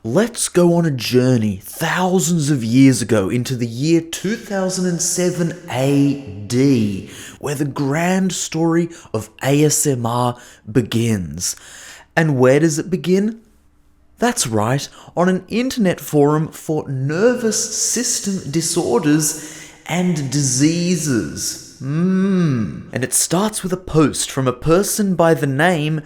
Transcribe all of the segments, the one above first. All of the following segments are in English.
let's go on a journey thousands of years ago into the year 2007 AD, where the grand story of ASMR begins. And where does it begin? That's right, on an internet forum for nervous system disorders and diseases. And it starts with a post from a person by the name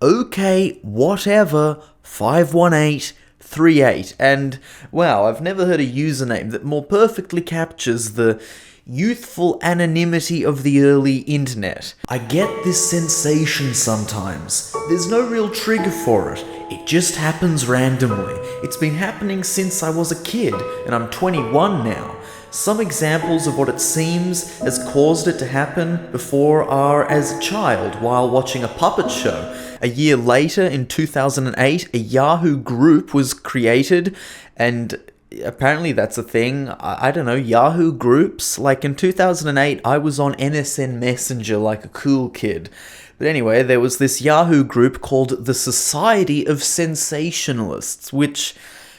OK Whatever 51838, and wow, I've never heard a username that more perfectly captures the youthful anonymity of the early internet. I get this sensation sometimes. There's no real trigger for it. It just happens randomly. It's been happening since I was a kid, and I'm 21 now. Some examples of what it seems has caused it to happen before are as a child while watching a puppet show. A year later, in 2008, a Yahoo group was created, and apparently that's a thing. I don't know, Yahoo groups? Like in 2008, I was on MSN Messenger like a cool kid. But anyway, there was this Yahoo group called the Society of Sensationalists, which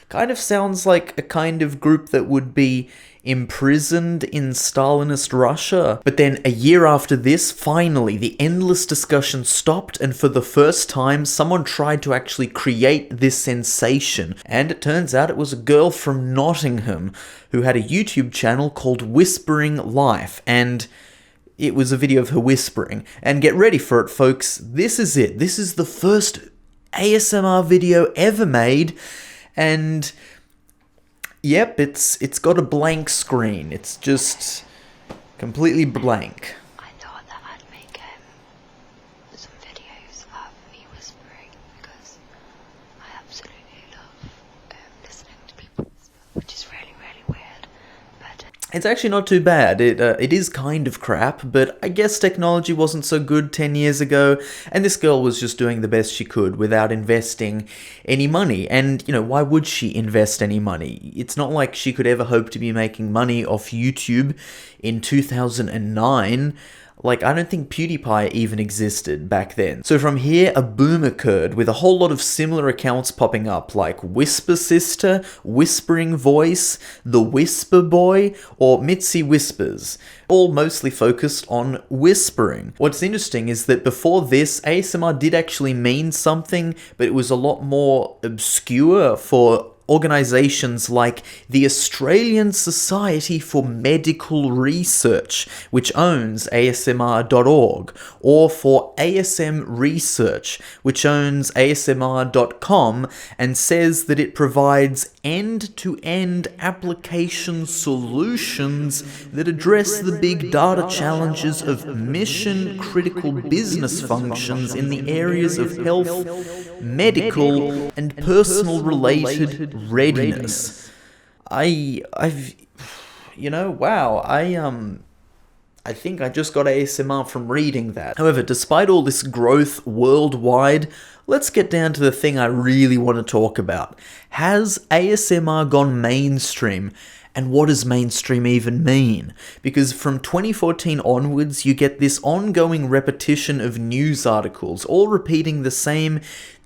kind of sounds like a kind of group that would be imprisoned in Stalinist Russia. But then a year after this, finally, the endless discussion stopped, and for the first time, someone tried to actually create this sensation. And it turns out it was a girl from Nottingham who had a YouTube channel called Whispering Life, and it was a video of her whispering. And get ready for it, folks. This is it. This is the first ASMR video ever made, and yep, it's got a blank screen. It's just completely blank. I thought that I'd make some videos of me whispering because I absolutely love listening to people whisper, which is really, really weird. But it's actually not too bad. It is kind of crap, but I guess technology wasn't so good 10 years ago, and this girl was just doing the best she could without investing any money. And, you know, why would she invest any money? It's not like she could ever hope to be making money off YouTube in 2009. Like, I don't think PewDiePie even existed back then. So from here, a boom occurred with a whole lot of similar accounts popping up, like Whisper Sister, Whispering Voice, The Whisper Boy, or Mitzi Whispers, all mostly focused on whispering. What's interesting is that before this, ASMR did actually mean something, but it was a lot more obscure for organizations like the Australian Society for Medical Research, which owns ASMR.org, or for ASM Research, which owns ASMR.com and says that it provides end-to-end application solutions that address the big data challenges of mission-critical business functions in the areas of health, medical, and personal-related readiness. I think I just got ASMR from reading that. However, despite all this growth worldwide, let's get down to the thing I really want to talk about. Has ASMR gone mainstream? And what does mainstream even mean? Because from 2014 onwards, you get this ongoing repetition of news articles, all repeating the same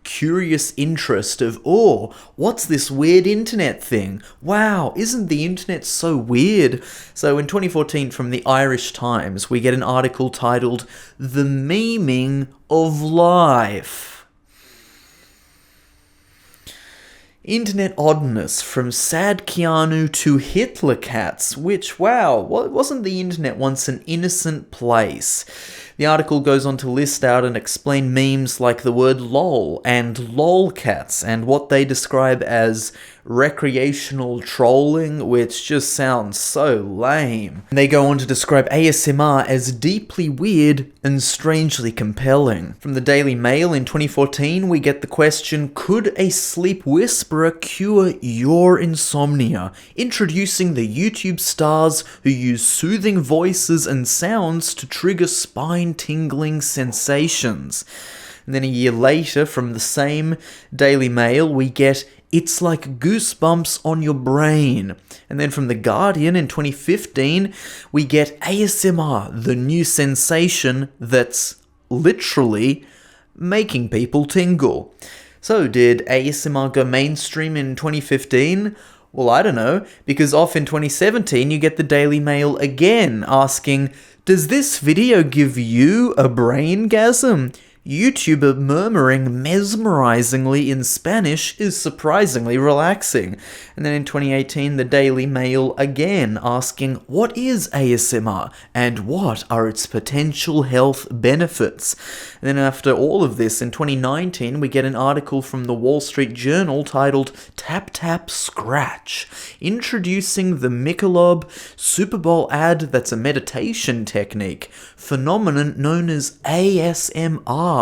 curious interest of, oh, what's this weird internet thing? Wow, isn't the internet so weird? So in 2014, from the Irish Times, we get an article titled, "The Memeing of Life." Internet oddness from sad Keanu to Hitler cats, which, wow, wasn't the internet once an innocent place? The article goes on to list out and explain memes like the word lol and lolcats and what they describe as recreational trolling, which just sounds so lame. And they go on to describe ASMR as deeply weird and strangely compelling. From the Daily Mail in 2014, we get the question, could a sleep whisperer cure your insomnia? Introducing the YouTube stars who use soothing voices and sounds to trigger spine-tingling sensations. And then a year later, from the same Daily Mail, we get "It's like goosebumps on your brain." And then from The Guardian in 2015, we get ASMR, the new sensation that's literally making people tingle. So, did ASMR go mainstream in 2015? Well, I don't know, because off in 2017 you get the Daily Mail again asking, "Does this video give you a braingasm? YouTuber murmuring mesmerizingly in Spanish is surprisingly relaxing." And then in 2018, the Daily Mail again asking, "What is ASMR and what are its potential health benefits?" And then after all of this, in 2019, we get an article from the Wall Street Journal titled "Tap Tap Scratch," introducing the Michelob Super Bowl ad that's a meditation technique, phenomenon known as ASMR,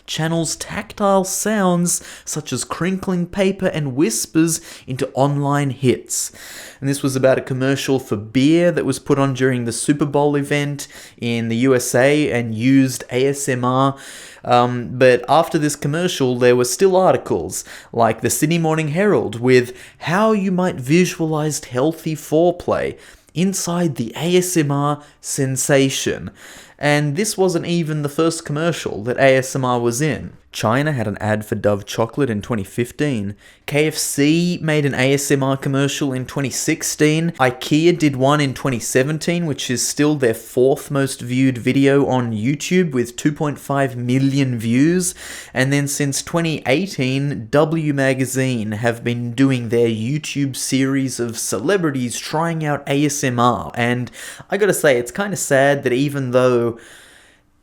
channels tactile sounds such as crinkling paper and whispers into online hits. And this was about a commercial for beer that was put on during the Super Bowl event in the USA and used ASMR. But after this commercial, there were still articles like the Sydney Morning Herald with "How You Might Visualize Healthy Foreplay Inside the ASMR Sensation." And this wasn't even the first commercial that ASMR was in. China had an ad for Dove chocolate in 2015. KFC made an ASMR commercial in 2016. IKEA did one in 2017, which is still their fourth most viewed video on YouTube with 2.5 million views. And then since 2018, W Magazine have been doing their YouTube series of celebrities trying out ASMR. And I gotta say, it's kind of sad that even though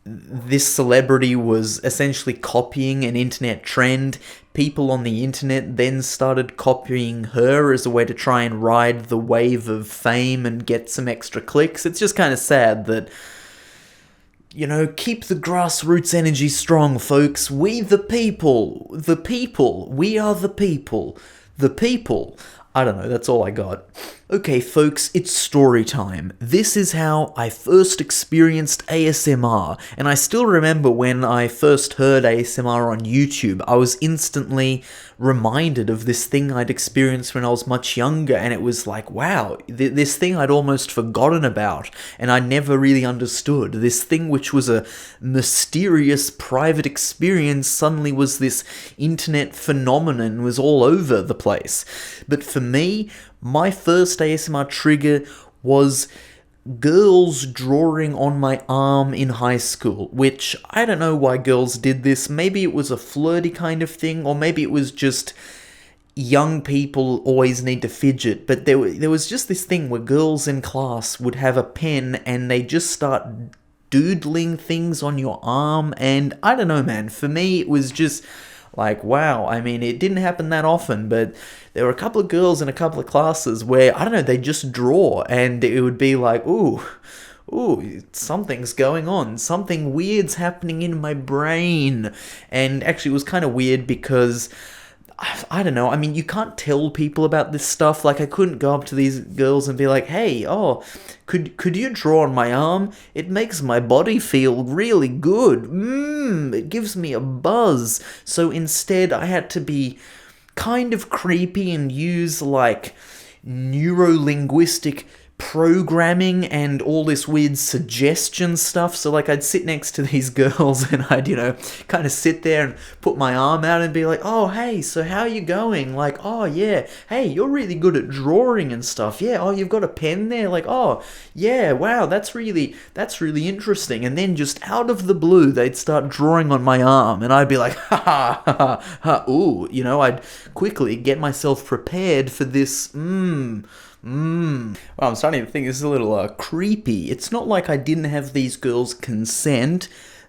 this celebrity was essentially copying an internet trend, people on the internet then started copying her as a way to try and ride the wave of fame and get some extra clicks. It's just kind of sad that, you know, keep the grassroots energy strong, folks. We the people, we are the people. I don't know, that's all I got. Okay, folks, it's story time. This is how I first experienced ASMR, and I still remember when I first heard ASMR on YouTube, I was instantly reminded of this thing I'd experienced when I was much younger, and it was like, wow, this thing I'd almost forgotten about, and I never really understood. This thing which was a mysterious private experience suddenly was this internet phenomenon, was all over the place. But for me, my first ASMR trigger was girls drawing on my arm in high school, which I don't know why girls did this. Maybe it was a flirty kind of thing, or maybe it was just young people always need to fidget, but there was just this thing where girls in class would have a pen and they just start doodling things on your arm, and I don't know, man, for me it was just like, wow. I mean, it didn't happen that often, but there were a couple of girls in a couple of classes where, I don't know, they just draw, and it would be like, ooh, something's going on. Something weird's happening in my brain. And actually, it was kind of weird because, I don't know, I mean, you can't tell people about this stuff. Like, I couldn't go up to these girls and be like, hey, could you draw on my arm? It makes my body feel really good. It gives me a buzz. So instead, I had to be kind of creepy and use, like, neuro-linguistic programming and all this weird suggestion stuff. So like I'd sit next to these girls and I'd, kind of sit there and put my arm out and be like, oh, hey, so how you going? Like, oh, yeah, hey, you're really good at drawing and stuff. Yeah, oh, you've got a pen there? Like, oh, yeah, wow, that's really interesting. And then just out of the blue, they'd start drawing on my arm and I'd be like, ha, ha, ha, ha, ooh, I'd quickly get myself prepared for this, Well, I'm starting to think this is a little creepy. It's not like I didn't have these girls consent.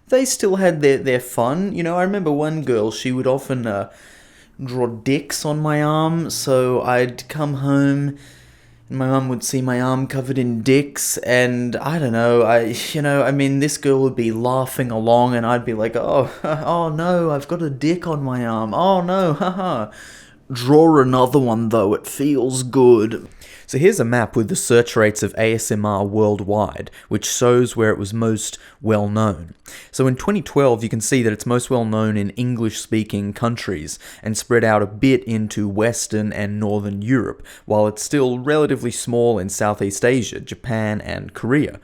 They still had their fun. I remember one girl, she would often draw dicks on my arm, so I'd come home and my mum would see my arm covered in dicks, and I don't know, this girl would be laughing along and I'd be like, oh no, I've got a dick on my arm. Oh no, haha. Draw another one though, it feels good. So here's a map with the search rates of ASMR worldwide, which shows where it was most well known. So in 2012, you can see that it's most well known in English-speaking countries and spread out a bit into Western and Northern Europe, while it's still relatively small in Southeast Asia, Japan and Korea.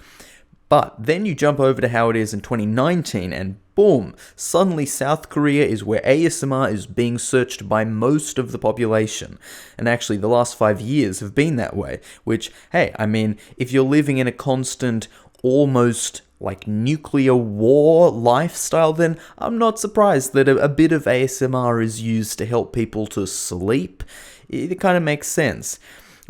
But then you jump over to how it is in 2019 and boom, suddenly South Korea is where ASMR is being searched by most of the population. And actually the last 5 years have been that way, which, hey, I mean, if you're living in a constant, almost like nuclear war lifestyle, then I'm not surprised that a bit of ASMR is used to help people to sleep. It kind of makes sense.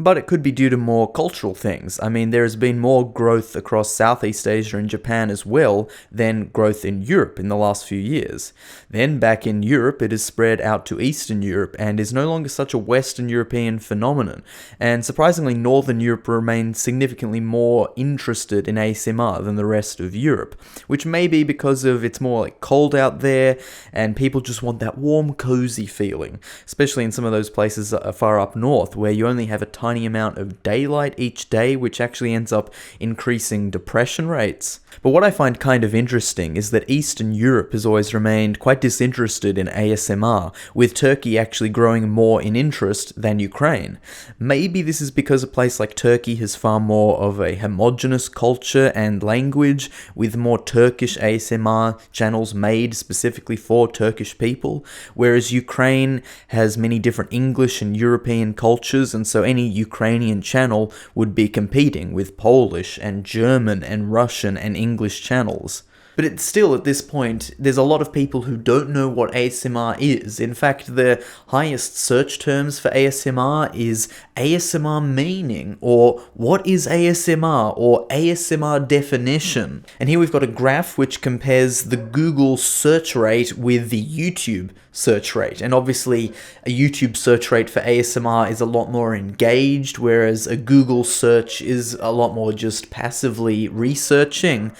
But it could be due to more cultural things. I mean, there has been more growth across Southeast Asia and Japan as well than growth in Europe in the last few years. Then back in Europe, it has spread out to Eastern Europe and is no longer such a Western European phenomenon. And surprisingly, Northern Europe remains significantly more interested in ASMR than the rest of Europe, which may be because of it's more like cold out there and people just want that warm, cozy feeling, especially in some of those places far up north where you only have a tiny amount of daylight each day, which actually ends up increasing depression rates. But what I find kind of interesting is that Eastern Europe has always remained quite disinterested in ASMR, with Turkey actually growing more in interest than Ukraine. Maybe this is because a place like Turkey has far more of a homogenous culture and language, with more Turkish ASMR channels made specifically for Turkish people, whereas Ukraine has many different English and European cultures, and so any Ukrainian channel would be competing with Polish and German and Russian and English channels. But it's still, at this point, there's a lot of people who don't know what ASMR is. In fact, the highest search terms for ASMR is ASMR meaning, or what is ASMR, or ASMR definition. And here we've got a graph which compares the Google search rate with the YouTube search rate. And obviously, a YouTube search rate for ASMR is a lot more engaged, whereas a Google search is a lot more just passively researching.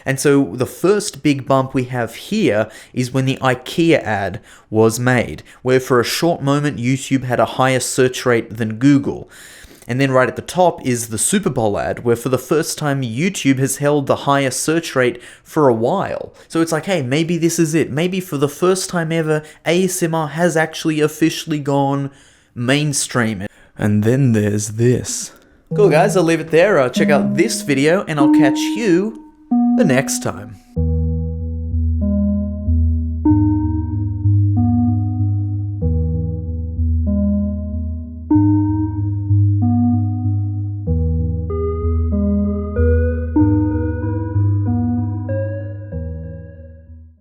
And so the first big bump we have here is when the IKEA ad was made, where for a short moment YouTube had a higher search rate than Google. And then right at the top is the Super Bowl ad, where for the first time YouTube has held the highest search rate for a while. So it's like, hey, maybe this is it. Maybe for the first time ever, ASMR has actually officially gone mainstream. And then there's this. Cool guys, I'll leave it there. Check out this video and I'll catch you the next time.